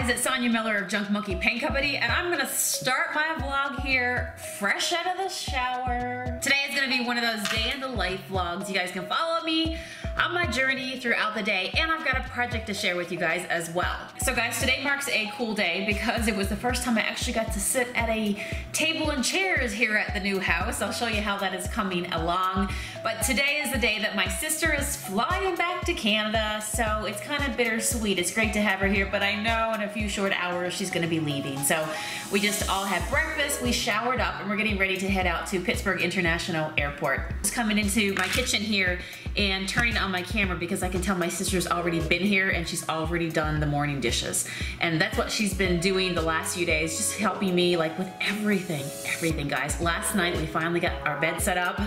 guys, it's Sonia Miller of Junk Monkey Paint Company, and I'm gonna start my vlog here fresh out of the shower. Today is gonna be one of those day in the life vlogs. You guys can follow me on my journey throughout the day, and I've got a project to share with you guys as well. So guys, today marks a cool day because it was the first time I actually got to sit at a table and chairs here at the new house. I'll show you how that is coming along. But today is the day that my sister is flying back to Canada, so it's kind of bittersweet. It's great to have her here, but I know in a few short hours she's gonna be leaving. So we just all had breakfast, we showered up, and we're getting ready to head out to Pittsburgh International Airport. Just coming into my kitchen here and turning on my camera because I can tell my sister's already been here and she's already done the morning dishes. And that's what she's been doing the last few days, just helping me like with everything guys. Last night we finally got our bed set up.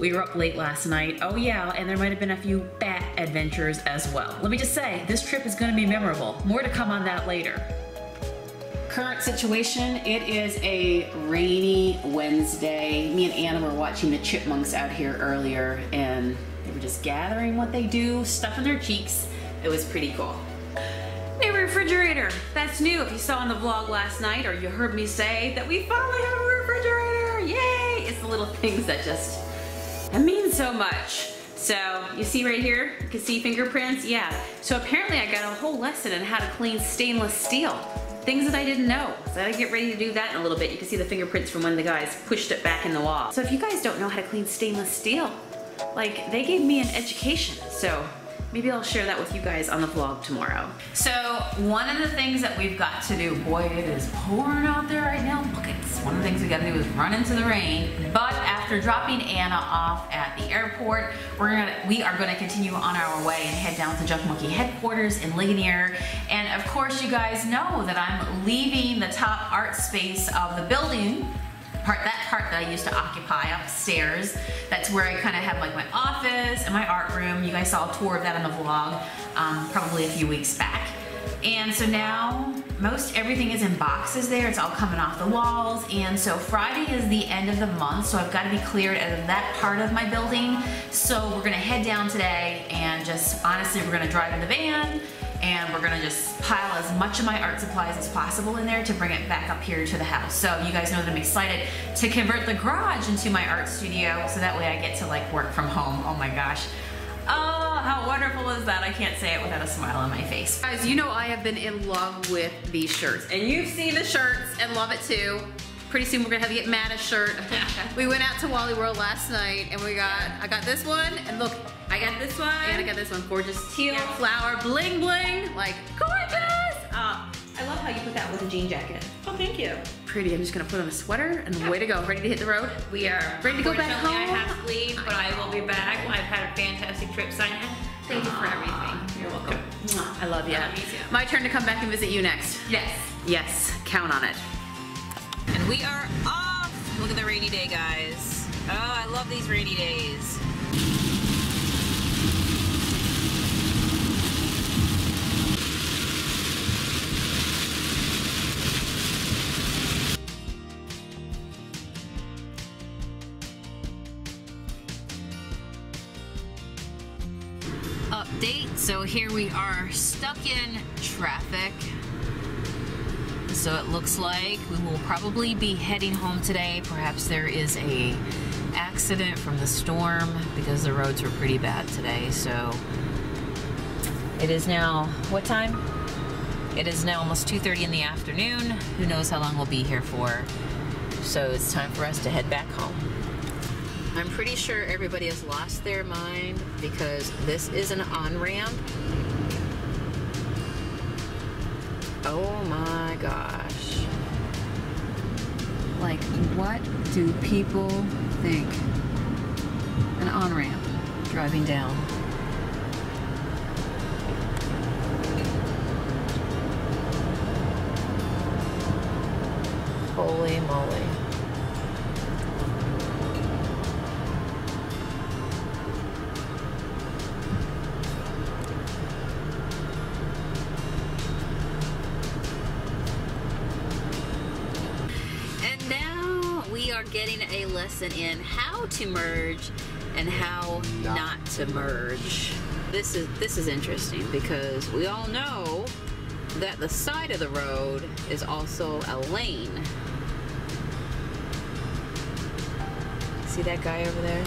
We were up late last night. Oh yeah, and there might have been a few bat adventures as well. Let me just say, this trip is gonna be memorable. More to come on that later. Current situation, it is a rainy Wednesday. Me and Anna were watching the chipmunks out here earlier and they were just gathering what they do, stuff in their cheeks. It was pretty cool. New refrigerator, that's new. If you saw in the vlog last night or you heard me say that we finally have a refrigerator, yay! It's the little things that just, it means so much. So you see right here, you can see fingerprints, yeah. So apparently I got a whole lesson on how to clean stainless steel. Things that I didn't know. So I gotta get ready to do that in a little bit. You can see the fingerprints from when the guys pushed it back in the wall. So if you guys don't know how to clean stainless steel, like they gave me an education. So maybe I'll share that with you guys on the vlog tomorrow. So one of the things that we've got to do, boy, it is pouring out there right now. Look, it's one of the things we gotta do is run into the rain. But after dropping Anna off at the airport, we are gonna continue on our way and head down to Junk Monkey headquarters in Ligonier. And of course, you guys know that I'm leaving the top art space of the building. That part that I used to occupy upstairs. That's where I kind of have like my office and my art room. You guys saw a tour of that on the vlog probably a few weeks back. And so now most everything is in boxes there. It's all coming off the walls. And so Friday is the end of the month, so I've got to be cleared out of that part of my building. So we're gonna head down today and just honestly, we're gonna drive in the van and we're gonna just pile as much of my art supplies as possible in there to bring it back up here to the house. So you guys know that I'm excited to convert the garage into my art studio so that way I get to like work from home. Oh my gosh. Oh, how wonderful is that? I can't say it without a smile on my face. Guys, you know I have been in love with these shirts and you've seen the shirts and love it too. Pretty soon we're gonna have to get Matt a shirt. We went out to Wally World last night and I got this one and look, I got this one and I got this one. Gorgeous teal flower bling bling, like gorgeous. I love how you put that with a jean jacket. Oh, thank you. Pretty, I'm just gonna put on a sweater and way to go. Ready to hit the road? We are. Ready to go back home? I have to leave, but I will be back. I've had a fantastic trip, Sonia. Thank you for everything. You're welcome. I love you. I love you too. My turn to come back and visit you next. Yes. Yes, count on it. And we are off. Look at the rainy day, guys. Oh, I love these rainy days. Update, so here we are stuck in traffic. So it looks like we will probably be heading home today. Perhaps there is a accident from the storm because the roads were pretty bad today. So it is now, what time? It is now almost 2:30 in the afternoon. Who knows how long we'll be here for. So it's time for us to head back home. I'm pretty sure everybody has lost their mind because this is an on-ramp. Oh my gosh. Like, what do people think? An on-ramp driving down. Holy moly. Getting a lesson in how to merge and how not to merge. This is interesting because we all know that the side of the road is also a lane. See that guy over there?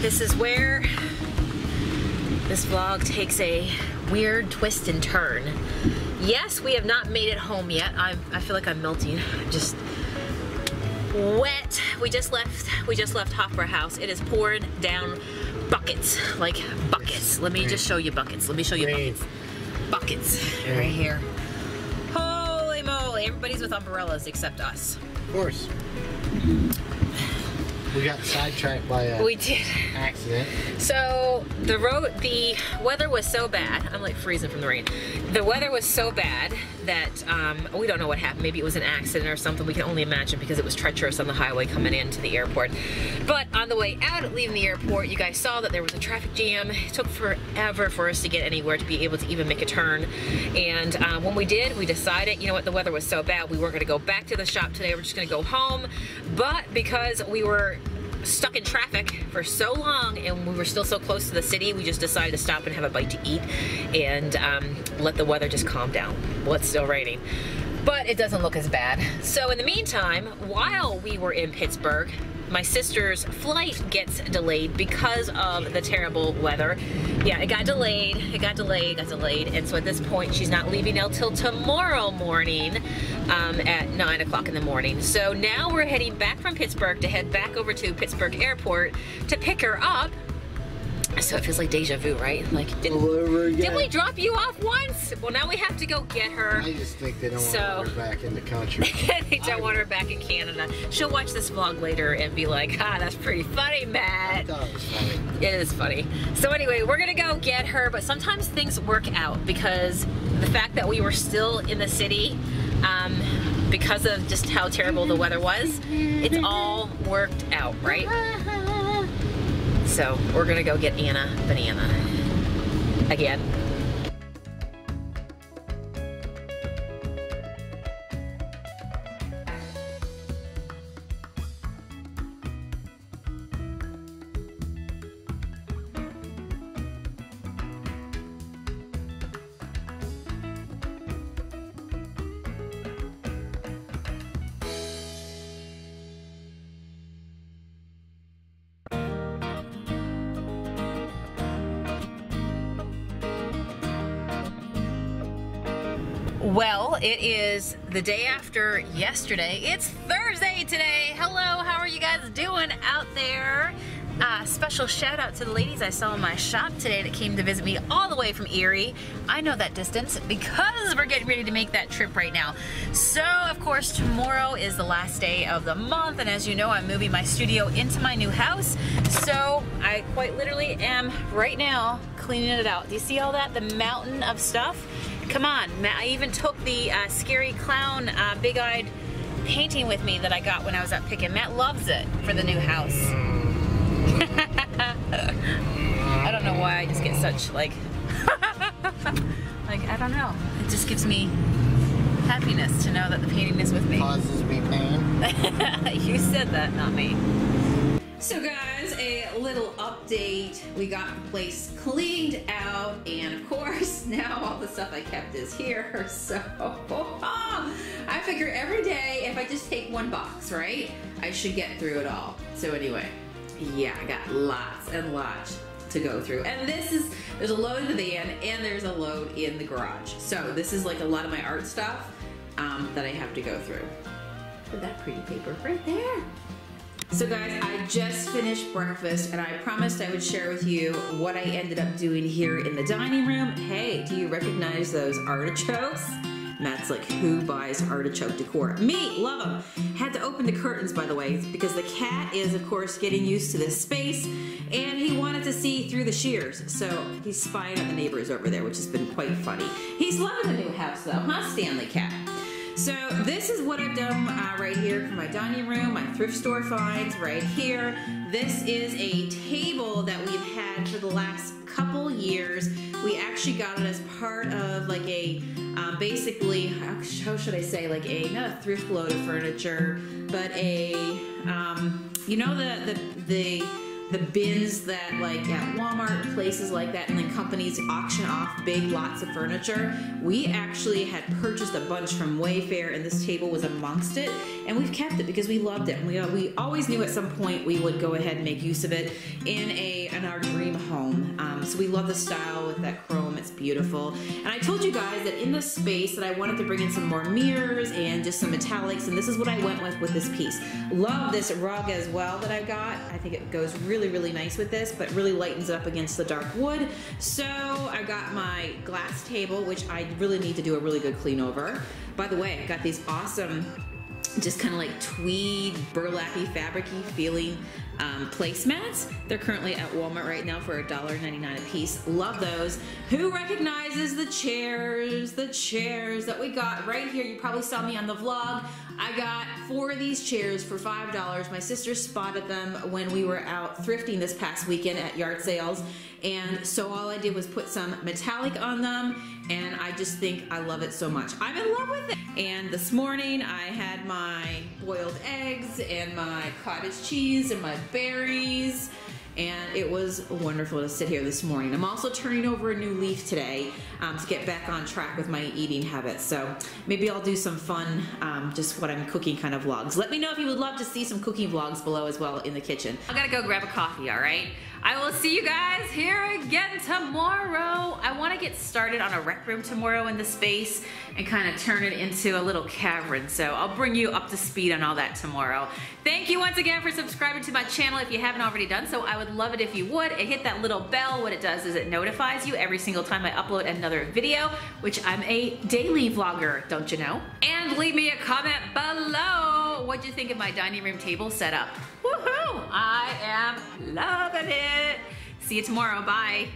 This is where this vlog takes a weird twist and turn. Yes, we have not made it home yet. I feel like I'm melting. I'm just wet. We just left Hofbräu House. It is pouring down buckets, like buckets. Let me just show you buckets. Let me show you buckets. Buckets right here. Holy moly! Everybody's with umbrellas except us. Of course. We got sidetracked by a accident. So the weather was so bad. I'm like freezing from the rain. The weather was so bad that we don't know what happened. Maybe it was an accident or something. We can only imagine because it was treacherous on the highway coming into the airport. But on the way out, leaving the airport, you guys saw that there was a traffic jam. It took forever for us to get anywhere to be able to even make a turn. And when we did, we decided, you know what, the weather was so bad, we weren't gonna go back to the shop today. We're just gonna go home. But because we were stuck in traffic for so long and we were still so close to the city, we just decided to stop and have a bite to eat and let the weather just calm down. Well, it's still raining, but it doesn't look as bad. So in the meantime, while we were in Pittsburgh, my sister's flight gets delayed because of the terrible weather. Yeah, it got delayed, and so at this point she's not leaving until tomorrow morning at 9 o'clock in the morning. So now we're heading back from Pittsburgh to head back over to Pittsburgh Airport to pick her up. So it feels like deja vu, right? Like, didn't we drop you off once? Well, now we have to go get her. I just think they don't want her back in the country. They don't want her back in Canada. She'll watch this vlog later and be like, ah, that's pretty funny, Matt. I thought it was funny. It is funny. So anyway, we're gonna go get her, but sometimes things work out because the fact that we were still in the city, because of just how terrible the weather was, it's all worked out, right? So we're gonna go get Anna banana again. Well, it is the day after yesterday. It's Thursday today. Hello, how are you guys doing out there? Special shout out to the ladies I saw in my shop today that came to visit me all the way from Erie. I know that distance because we're getting ready to make that trip right now. So, of course, tomorrow is the last day of the month, and as you know, I'm moving my studio into my new house. So, I quite literally am right now cleaning it out. Do you see all that? The mountain of stuff? Come on, I even took the scary clown big-eyed painting with me that I got when I was out picking. Matt loves it for the new house. I don't know why I just get such like I don't know. It just gives me happiness to know that the painting is with me. Causes me pain. You said that, not me. So guys, a little update. We got the place cleaned out, and of course now all the stuff I kept is here. So I figure every day if I just take one box, right, I should get through it all. So anyway, yeah, I got lots and lots to go through. And there's a load in the van and there's a load in the garage. So this is like a lot of my art stuff that I have to go through. Look at that pretty paper right there. So guys, I just finished breakfast and I promised I would share with you what I ended up doing here in the dining room. Hey, do you recognize those artichokes? Matt's like, who buys artichoke decor? Me, love them. Had to open the curtains, by the way, because the cat is, of course, getting used to this space, and he wanted to see through the shears, so he's spying on the neighbors over there, which has been quite funny. He's loving the new house, though, huh, Stanley Cat? So this is what I've done right here for my dining room, my thrift store finds right here. This is a table that we've had for the last couple years. We actually got it as part of like a, basically, how should I say, like a, not a thrift load of furniture, but a, you know the bins that like at Walmart, places like that, and then companies auction off big lots of furniture. We actually had purchased a bunch from Wayfair, and this table was amongst it, and we've kept it because we loved it. And we always knew at some point we would go ahead and make use of it in our dream home. So we love the style with that chrome. It's beautiful. And I told you guys that in this space that I wanted to bring in some more mirrors and just some metallics, and this is what I went with this piece. Love this rug as well that I got. I think it goes really nice with this, but really lightens it up against the dark wood. So I got my glass table, which I really need to do a really good clean over. By the way, I got these awesome, just kind of like tweed, burlap-y, fabric-y feeling placemats. They're currently at Walmart right now for $1.99 a piece. Love those. Who recognizes the chairs? The chairs that we got right here. You probably saw me on the vlog. I got 4 of these chairs for $5. My sister spotted them when we were out thrifting this past weekend at yard sales. And so all I did was put some metallic on them, and I just think I love it so much. I'm in love with it. And this morning I had my boiled eggs and my cottage cheese and my berries, and it was wonderful to sit here this morning. I'm also turning over a new leaf today to get back on track with my eating habits. So maybe I'll do some fun, just what I'm cooking kind of vlogs. Let me know if you would love to see some cooking vlogs below as well in the kitchen. I gotta go grab a coffee, all right? I will see you guys here again tomorrow. I want to get started on a rec room tomorrow in the space and kind of turn it into a little cavern. So I'll bring you up to speed on all that tomorrow. Thank you once again for subscribing to my channel if you haven't already done so. I would love it if you would. And hit that little bell. What it does is it notifies you every single time I upload another video, which I'm a daily vlogger, don't you know? And leave me a comment below. What'd you think of my dining room table setup? Woohoo! I am loving it. See you tomorrow. Bye.